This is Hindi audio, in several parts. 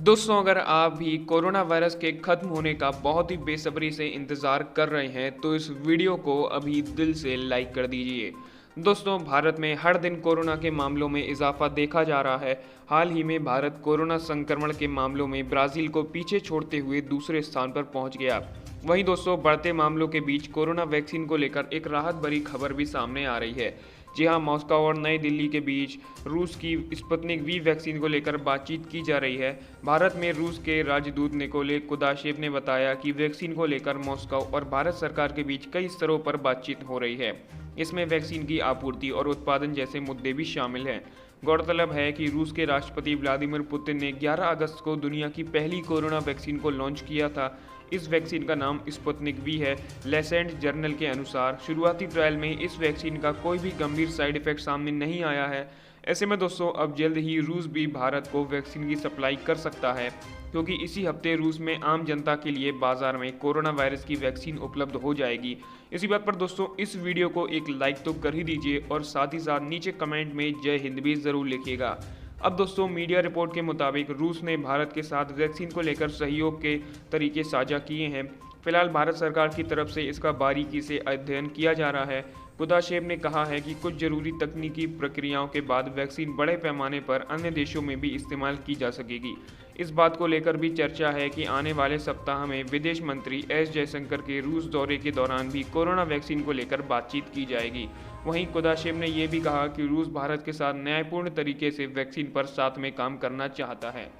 दोस्तों, अगर आप भी कोरोना वायरस के खत्म होने का बहुत ही बेसब्री से इंतज़ार कर रहे हैं तो इस वीडियो को अभी दिल से लाइक कर दीजिए। दोस्तों, भारत में हर दिन कोरोना के मामलों में इजाफा देखा जा रहा है। हाल ही में भारत कोरोना संक्रमण के मामलों में ब्राज़ील को पीछे छोड़ते हुए दूसरे स्थान पर पहुंच गया। वहीं दोस्तों, बढ़ते मामलों के बीच कोरोना वैक्सीन को लेकर एक राहत भरी खबर भी सामने आ रही है। जी हां, मॉस्को और नई दिल्ली के बीच रूस की स्पुतनिक वी वैक्सीन को लेकर बातचीत की जा रही है। भारत में रूस के राजदूत निकोले कुदाशेव ने बताया कि वैक्सीन को लेकर मॉस्को और भारत सरकार के बीच कई स्तरों पर बातचीत हो रही है। इसमें वैक्सीन की आपूर्ति और उत्पादन जैसे मुद्दे भी शामिल हैं। गौरतलब है कि रूस के राष्ट्रपति व्लादिमीर पुतिन ने 11 अगस्त को दुनिया की पहली कोरोना वैक्सीन को लॉन्च किया था। इस वैक्सीन का नाम स्पुतनिक वी है। लेसेंट जर्नल के अनुसार शुरुआती ट्रायल में इस वैक्सीन का कोई भी गंभीर साइड इफेक्ट सामने नहीं आया है। ऐसे में दोस्तों, अब जल्द ही रूस भी भारत को वैक्सीन की सप्लाई कर सकता है, क्योंकि इसी हफ्ते रूस में आम जनता के लिए बाजार में कोरोना वायरस की वैक्सीन उपलब्ध हो जाएगी। इसी बात पर दोस्तों, इस वीडियो को एक लाइक तो कर ही दीजिए और साथ ही साथ नीचे कमेंट में जय हिंद भी ज़रूर लिखिएगा। अब दोस्तों, मीडिया रिपोर्ट के मुताबिक रूस ने भारत के साथ वैक्सीन को लेकर सहयोग के तरीके साझा किए हैं। फिलहाल भारत सरकार की तरफ से इसका बारीकी से अध्ययन किया जा रहा है। कुदाशेव ने कहा है कि कुछ जरूरी तकनीकी प्रक्रियाओं के बाद वैक्सीन बड़े पैमाने पर अन्य देशों में भी इस्तेमाल की जा सकेगी। इस बात को लेकर भी चर्चा है कि आने वाले सप्ताह में विदेश मंत्री एस जयशंकर के रूस दौरे के दौरान भी कोरोना वैक्सीन को लेकर बातचीत की जाएगी। वहीं कुदाशेव ने यह भी कहा कि रूस भारत के साथ न्यायपूर्ण तरीके से वैक्सीन पर साथ में काम करना चाहता है।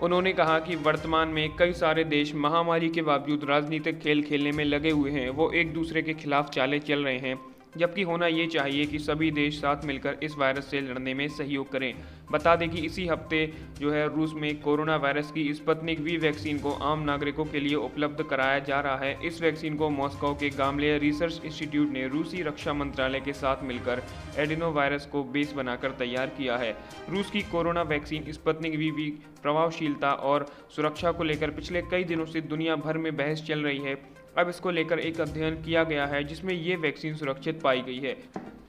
उन्होंने कहा कि वर्तमान में कई सारे देश महामारी के बावजूद राजनीतिक खेल खेलने में लगे हुए हैं। वो एक दूसरे के खिलाफ चालें चल रहे हैं, जबकि होना ये चाहिए कि सभी देश साथ मिलकर इस वायरस से लड़ने में सहयोग करें। बता दें कि इसी हफ्ते जो है रूस में कोरोना वायरस की स्पुतनिक वी वैक्सीन को आम नागरिकों के लिए उपलब्ध कराया जा रहा है। इस वैक्सीन को मॉस्को के गामलेय रिसर्च इंस्टीट्यूट ने रूसी रक्षा मंत्रालय के साथ मिलकर एडिनो वायरस को बेस बनाकर तैयार किया है। रूस की कोरोना वैक्सीन स्पुतनिक वी प्रभावशीलता और सुरक्षा को लेकर पिछले कई दिनों से दुनिया भर में बहस चल रही है। अब इसको लेकर एक अध्ययन किया गया है जिसमें ये वैक्सीन सुरक्षित पाई गई है।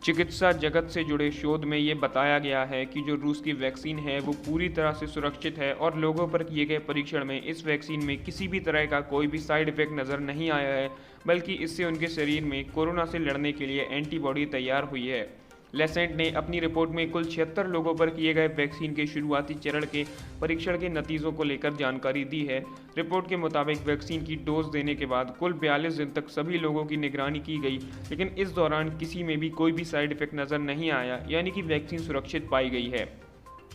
चिकित्सा जगत से जुड़े शोध में ये बताया गया है कि जो रूस की वैक्सीन है वो पूरी तरह से सुरक्षित है और लोगों पर किए गए परीक्षण में इस वैक्सीन में किसी भी तरह का कोई भी साइड इफेक्ट नज़र नहीं आया है, बल्कि इससे उनके शरीर में कोरोना से लड़ने के लिए एंटीबॉडी तैयार हुई है। लेसेंट ने अपनी रिपोर्ट में कुल 76 लोगों पर किए गए वैक्सीन के शुरुआती चरण के परीक्षण के नतीजों को लेकर जानकारी दी है। रिपोर्ट के मुताबिक वैक्सीन की डोज देने के बाद कुल 42 दिन तक सभी लोगों की निगरानी की गई, लेकिन इस दौरान किसी में भी कोई भी साइड इफेक्ट नज़र नहीं आया, यानी कि वैक्सीन सुरक्षित पाई गई है।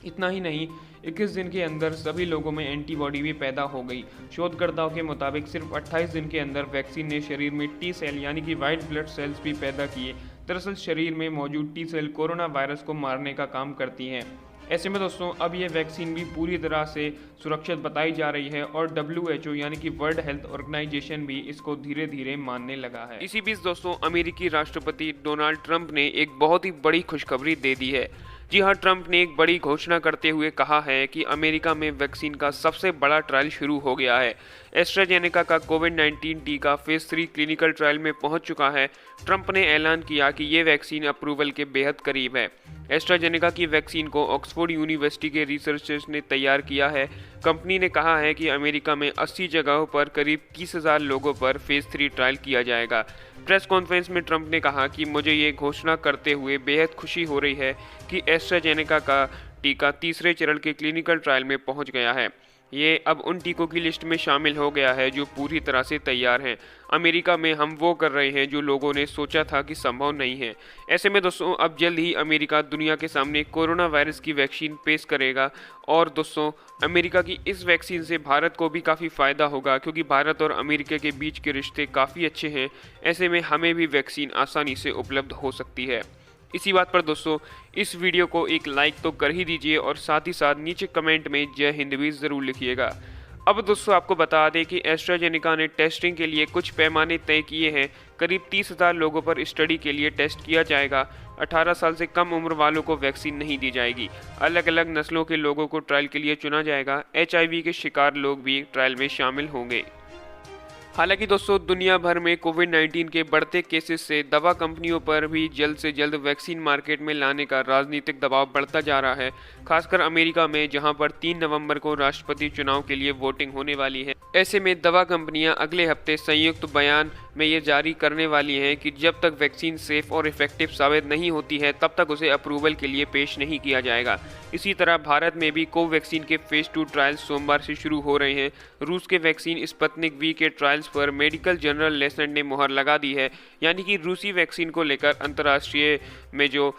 इतना ही नहीं, 21 दिन के अंदर सभी लोगों में एंटीबॉडी भी पैदा हो गई। शोधकर्ताओं के मुताबिक सिर्फ 28 दिन के अंदर वैक्सीन ने शरीर में टी सेल यानी कि वाइट ब्लड सेल्स भी पैदा किए। दरअसल शरीर में मौजूद टी सेल कोरोना वायरस को मारने का काम करती हैं। ऐसे में दोस्तों, अब ये वैक्सीन भी पूरी तरह से सुरक्षित बताई जा रही है और WHO यानी कि वर्ल्ड हेल्थ ऑर्गेनाइजेशन भी इसको धीरे धीरे मानने लगा है। इसी बीच दोस्तों, अमेरिकी राष्ट्रपति डोनाल्ड ट्रंप ने एक बहुत ही बड़ी खुशखबरी दे दी है। जी हाँ, ट्रंप ने एक बड़ी घोषणा करते हुए कहा है कि अमेरिका में वैक्सीन का सबसे बड़ा ट्रायल शुरू हो गया है। एस्ट्राजेनेका का कोविड-19 टीका फेज 3 क्लिनिकल ट्रायल में पहुंच चुका है। ट्रंप ने ऐलान किया कि ये वैक्सीन अप्रूवल के बेहद करीब है। एस्ट्राजेनेका की वैक्सीन को ऑक्सफोर्ड यूनिवर्सिटी के रिसर्चर्स ने तैयार किया है। कंपनी ने कहा है कि अमेरिका में 80 जगहों पर करीब 30,000 लोगों पर फेज 3 ट्रायल किया जाएगा। प्रेस कॉन्फ्रेंस में ट्रंप ने कहा कि मुझे ये घोषणा करते हुए बेहद खुशी हो रही है कि एस्ट्राजेनेका का टीका तीसरे चरण के क्लिनिकल ट्रायल में पहुंच गया है। ये अब उन टीकों की लिस्ट में शामिल हो गया है जो पूरी तरह से तैयार हैं। अमेरिका में हम वो कर रहे हैं जो लोगों ने सोचा था कि संभव नहीं है। ऐसे में दोस्तों, अब जल्द ही अमेरिका दुनिया के सामने कोरोना वायरस की वैक्सीन पेश करेगा और दोस्तों, अमेरिका की इस वैक्सीन से भारत को भी काफ़ी फ़ायदा होगा, क्योंकि भारत और अमेरिका के बीच के रिश्ते काफ़ी अच्छे हैं। ऐसे में हमें भी वैक्सीन आसानी से उपलब्ध हो सकती है। इसी बात पर दोस्तों, इस वीडियो को एक लाइक तो कर ही दीजिए और साथ ही साथ नीचे कमेंट में जय हिंद भी ज़रूर लिखिएगा। अब दोस्तों, आपको बता दें कि एस्ट्राजेनेका ने टेस्टिंग के लिए कुछ पैमाने तय किए हैं। करीब 30,000 लोगों पर स्टडी के लिए टेस्ट किया जाएगा। 18 साल से कम उम्र वालों को वैक्सीन नहीं दी जाएगी। अलग अलग नस्लों के लोगों को ट्रायल के लिए चुना जाएगा। HIV के शिकार लोग भी ट्रायल में शामिल होंगे। हालांकि दोस्तों दुनिया भर में कोविड-19 के बढ़ते केसेस से दवा कंपनियों पर भी जल्द से जल्द वैक्सीन मार्केट में लाने का राजनीतिक दबाव बढ़ता जा रहा है, खासकर अमेरिका में जहां पर 3 नवंबर को राष्ट्रपति चुनाव के लिए वोटिंग होने वाली है। ऐसे में दवा कंपनियां अगले हफ्ते संयुक्त बयान में ये जारी करने वाली हैं कि जब तक वैक्सीन सेफ और इफेक्टिव साबित नहीं होती है तब तक उसे अप्रूवल के लिए पेश नहीं किया जाएगा। इसी तरह भारत में भी कोवैक्सीन के फेज 2 ट्रायल्स सोमवार से शुरू हो रहे हैं। रूस के वैक्सीन स्पुतनिक वी के ट्रायल्स पर मेडिकल जर्नल लेंसेट ने मुहर लगा दी है, यानी कि रूसी वैक्सीन को लेकर अंतर्राष्ट्रीय में जो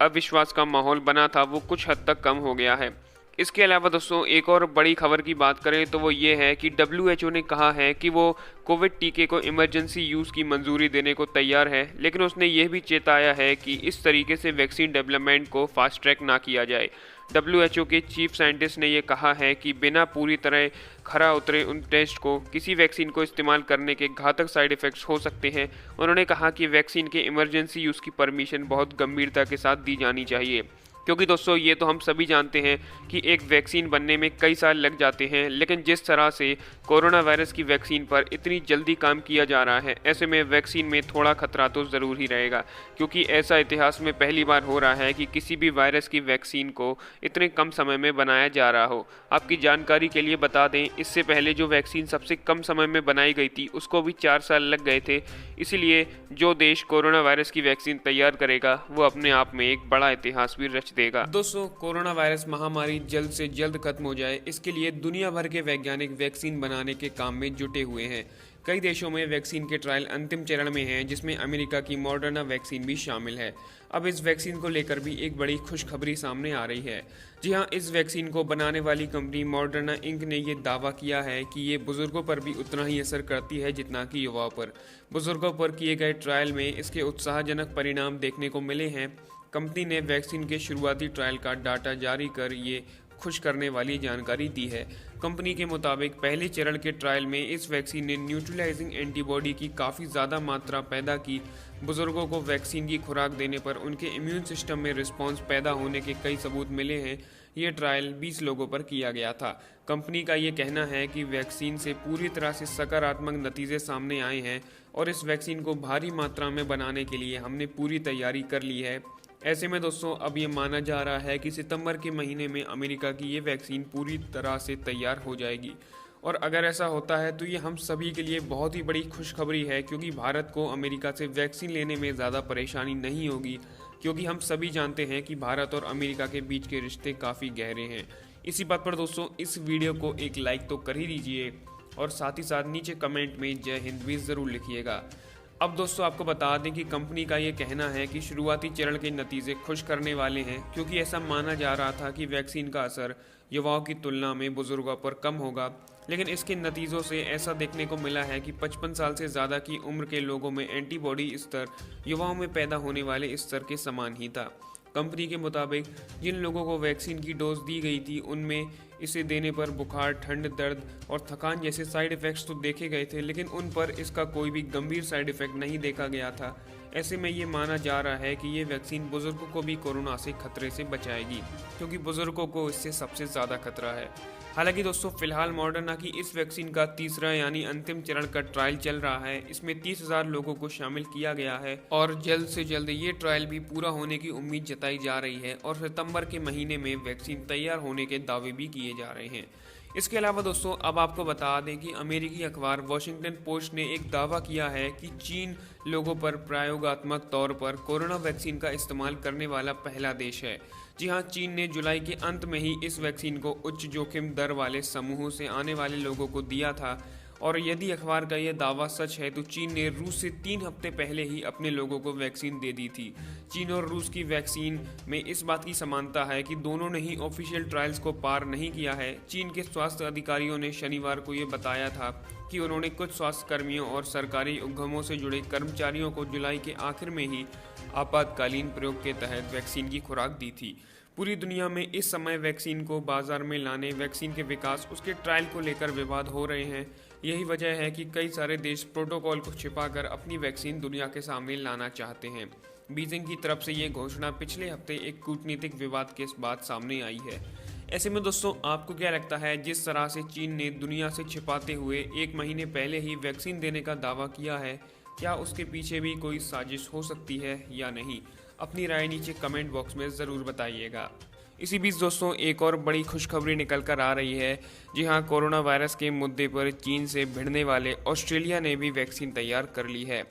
अविश्वास का माहौल बना था वो कुछ हद तक कम हो गया है। इसके अलावा दोस्तों एक और बड़ी खबर की बात करें तो वो ये है कि WHO ने कहा है कि वो कोविड टीके को इमरजेंसी यूज़ की मंजूरी देने को तैयार है, लेकिन उसने ये भी चेताया है कि इस तरीके से वैक्सीन डेवलपमेंट को फास्ट ट्रैक ना किया जाए। WHO के चीफ साइंटिस्ट ने यह कहा है कि बिना पूरी तरह खरा उतरे उन टेस्ट को किसी वैक्सीन को इस्तेमाल करने के घातक साइड इफ़ेक्ट्स हो सकते हैं। उन्होंने कहा कि वैक्सीन के इमरजेंसी यूज़ की परमिशन बहुत गंभीरता के साथ दी जानी चाहिए, क्योंकि दोस्तों ये तो हम सभी जानते हैं कि एक वैक्सीन बनने में कई साल लग जाते हैं, लेकिन जिस तरह से कोरोना वायरस की वैक्सीन पर इतनी जल्दी काम किया जा रहा है, ऐसे में वैक्सीन में थोड़ा खतरा तो ज़रूर ही रहेगा, क्योंकि ऐसा इतिहास में पहली बार हो रहा है कि किसी भी वायरस की वैक्सीन को इतने कम समय में बनाया जा रहा हो। आपकी जानकारी के लिए बता दें, इससे पहले जो वैक्सीन सबसे कम समय में बनाई गई थी उसको भी 4 साल लग गए थे। इसीलिए जो देश कोरोना वायरस की वैक्सीन तैयार करेगा वो अपने आप में एक बड़ा इतिहास भी रच देगा। दोस्तों कोरोना वायरस महामारी जल्द से जल्द खत्म हो जाए, इसके लिए दुनिया भर के वैज्ञानिक वैक्सीन बनाने के काम में जुटे हुए हैं। कई देशों में वैक्सीन के ट्रायल अंतिम चरण में हैं, जिसमें अमेरिका की मॉडर्ना वैक्सीन भी शामिल है। अब इस वैक्सीन को लेकर भी एक बड़ी खुशखबरी सामने आ रही है। जी हां, इस वैक्सीन को बनाने वाली कंपनी मॉडर्ना इंक ने ये दावा किया है कि ये बुजुर्गों पर भी उतना ही असर करती है जितना कि युवाओं पर। बुजुर्गों पर किए गए ट्रायल में इसके उत्साहजनक परिणाम देखने को मिले हैं। कंपनी ने वैक्सीन के शुरुआती ट्रायल का डाटा जारी कर ये खुश करने वाली जानकारी दी है। कंपनी के मुताबिक पहले चरण के ट्रायल में इस वैक्सीन ने न्यूट्रलाइजिंग एंटीबॉडी की काफ़ी ज़्यादा मात्रा पैदा की। बुजुर्गों को वैक्सीन की खुराक देने पर उनके इम्यून सिस्टम में रिस्पांस पैदा होने के कई सबूत मिले हैं। ये ट्रायल 20 लोगों पर किया गया था। कंपनी का ये कहना है कि वैक्सीन से पूरी तरह से सकारात्मक नतीजे सामने आए हैं और इस वैक्सीन को भारी मात्रा में बनाने के लिए हमने पूरी तैयारी कर ली है। ऐसे में दोस्तों अब ये माना जा रहा है कि सितंबर के महीने में अमेरिका की ये वैक्सीन पूरी तरह से तैयार हो जाएगी, और अगर ऐसा होता है तो ये हम सभी के लिए बहुत ही बड़ी खुशखबरी है, क्योंकि भारत को अमेरिका से वैक्सीन लेने में ज़्यादा परेशानी नहीं होगी, क्योंकि हम सभी जानते हैं कि भारत और अमेरिका के बीच के रिश्ते काफ़ी गहरे हैं। इसी बात पर दोस्तों इस वीडियो को एक लाइक तो कर ही दीजिए और साथ ही साथ नीचे कमेंट में जय हिंद भी ज़रूर लिखिएगा। अब दोस्तों आपको बता दें कि कंपनी का ये कहना है कि शुरुआती चरण के नतीजे खुश करने वाले हैं, क्योंकि ऐसा माना जा रहा था कि वैक्सीन का असर युवाओं की तुलना में बुजुर्गों पर कम होगा, लेकिन इसके नतीजों से ऐसा देखने को मिला है कि 55 साल से ज़्यादा की उम्र के लोगों में एंटीबॉडी स्तर युवाओं में पैदा होने वाले स्तर के समान ही था। कंपनी के मुताबिक जिन लोगों को वैक्सीन की डोज दी गई थी उनमें इसे देने पर बुखार, ठंड, दर्द और थकान जैसे साइड इफ़ेक्ट्स तो देखे गए थे, लेकिन उन पर इसका कोई भी गंभीर साइड इफ़ेक्ट नहीं देखा गया था। ऐसे में ये माना जा रहा है कि ये वैक्सीन बुजुर्गों को भी कोरोना से खतरे से बचाएगी, क्योंकि बुजुर्गों को इससे सबसे ज़्यादा खतरा है। हालांकि दोस्तों फिलहाल मॉडर्ना की इस वैक्सीन का तीसरा यानी अंतिम चरण का ट्रायल चल रहा है। इसमें 30,000 लोगों को शामिल किया गया है और जल्द से जल्द ये ट्रायल भी पूरा होने की उम्मीद जताई जा रही है और सितंबर के महीने में वैक्सीन तैयार होने के दावे भी किए जा रहे हैं। इसके अलावा दोस्तों अब आपको बता दें कि अमेरिकी अखबार वॉशिंगटन पोस्ट ने एक दावा किया है कि चीन लोगों पर प्रयोगात्मक तौर पर कोरोना वैक्सीन का इस्तेमाल करने वाला पहला देश है। जी हां, चीन ने जुलाई के अंत में ही इस वैक्सीन को उच्च जोखिम दर वाले समूहों से आने वाले लोगों को दिया था, और यदि अखबार का यह दावा सच है तो चीन ने रूस से 3 हफ्ते पहले ही अपने लोगों को वैक्सीन दे दी थी। चीन और रूस की वैक्सीन में इस बात की समानता है कि दोनों ने ही ऑफिशियल ट्रायल्स को पार नहीं किया है। चीन के स्वास्थ्य अधिकारियों ने शनिवार को ये बताया था कि उन्होंने कुछ स्वास्थ्य कर्मियों और सरकारी उपक्रमों से जुड़े कर्मचारियों को जुलाई के आखिर में ही आपातकालीन प्रयोग के तहत वैक्सीन की खुराक दी थी। पूरी दुनिया में इस समय वैक्सीन को बाजार में लाने, वैक्सीन के विकास, उसके ट्रायल को लेकर विवाद हो रहे हैं। यही वजह है कि कई सारे देश प्रोटोकॉल को छिपाकर अपनी वैक्सीन दुनिया के सामने लाना चाहते हैं। बीजिंग की तरफ से ये घोषणा पिछले हफ्ते एक कूटनीतिक विवाद के बाद सामने आई है। ऐसे में दोस्तों आपको क्या लगता है, जिस तरह से चीन ने दुनिया से छिपाते हुए 1 महीने पहले ही वैक्सीन देने का दावा किया है, क्या उसके पीछे भी कोई साजिश हो सकती है या नहीं? अपनी राय नीचे कमेंट बॉक्स में ज़रूर बताइएगा। इसी बीच दोस्तों एक और बड़ी खुशखबरी निकल कर आ रही है। जी हाँ, कोरोना वायरस के मुद्दे पर चीन से भिड़ने वाले ऑस्ट्रेलिया ने भी वैक्सीन तैयार कर ली है।